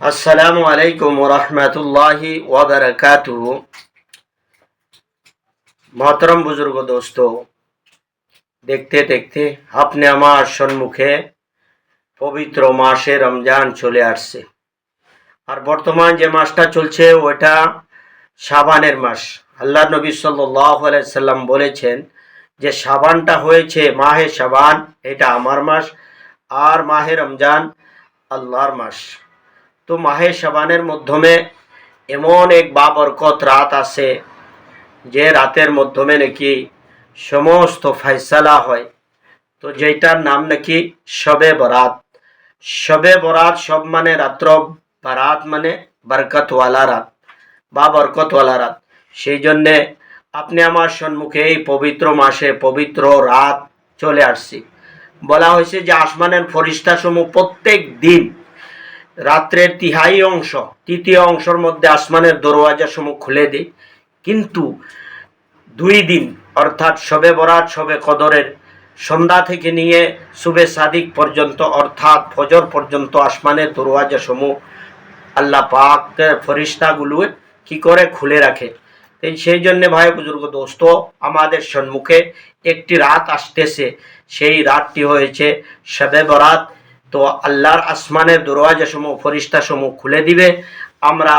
আসসালামু আলাইকুম ওরহমতুল্লাহি ওয়াবারাকাতুহু। मोहतरम बुजुर्ग दोस्तों, देखते देखते अपने আমার সম্মুখে পবিত্র মাসে রমজান চলে আসছে। আর বর্তমান যে মাসটা চলছে ওটা শাবানের মাস। আল্লাহ নবী সাল্লাল্লাহু আলাইহি সাল্লাম বলেছেন যে শাবানটা হয়েছে মাহে শাবান, এটা আমার মাস, আর মাহে রমজান আল্লাহর মাস। তো মাহে শাবানের মাধ্যমে এমন এক বাবরকত রাত আছে যে রাতের মাধ্যমে নাকি সমস্ত ফয়সালা হয়। তো যেটার নাম নাকি শবে বরাত। শবে বরাত সব মানে রাত্র, বারাত মানে বরকতওয়ালা রাত বা বরকতওয়ালা রাত। সেই জন্যে আপনি আমার সম্মুখে এই পবিত্র মাসে পবিত্র রাত চলে আসছি। বলা হয়েছে যে আসমানের ফরিস্তা সমূহ প্রত্যেক দিন রাত্রের তিহাই অংশ, তৃতীয় অংশের মধ্যে আসমানের দরওয়াজা সমূহ খুলে দেয়, কিন্তু 2 দিন অর্থাৎ শবে বরাত শবে কদরের সন্ধ্যা থেকে নিয়ে সুবে সাদিক পর্যন্ত অর্থাৎ ফজর পর্যন্ত আসমানের দরওয়াজা সমূহ আল্লাহ পাক ফরিস্তাগুলো কি করে খুলে রাখে। সেই জন্য ভাই বুজুর্গ দোস্ত, আমাদের সম্মুখে একটি রাত আসতেছে, সেই রাতটি হয়েছে শবে বরাত। তো আল্লাহর আসমানের দরওয়াজা সমূহ ফরিস্তা সমূহ খুলে দিবে। আমরা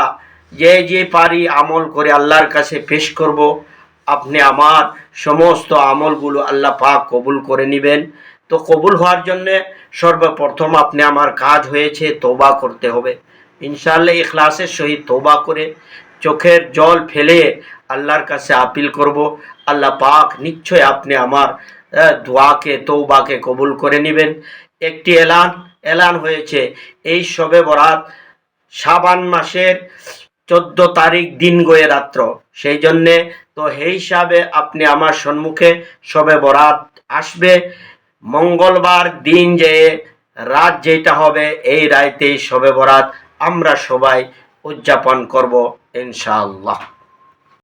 যে পারি আমল করে আল্লাহর কাছে পেশ করব। আপনি আমার সমস্ত আমলগুলো আল্লাহ পাক কবুল করে নেবেন। তো কবুল হওয়ার জন্য সর্বপ্রথম আপনি আমার কাজ হয়েছে তওবা করতে হবে। ইনশাআল্লাহ ইখলাসের সহিত তওবা করে চোখের জল ফেলে আল্লাহর কাছে আপিল করব। আল্লাহ পাক নিশ্চয় আপনি আমার দোয়াকে তওবাকে কবুল করে নেবেন। একটি এলান হয়েছে, এই শবে বরাত শাবান মাসের 14 তারিখ দিন গয়ে রাত্র। সেই জন্যে তো সেই হিসাবে আপনি আমার সম্মুখে শবে বরাত আসবে মঙ্গলবার দিন, যে রাত যেটা হবে এই রাতেই শবে বরাত আমরা সবাই উদযাপন করব ইনশাআল্লাহ।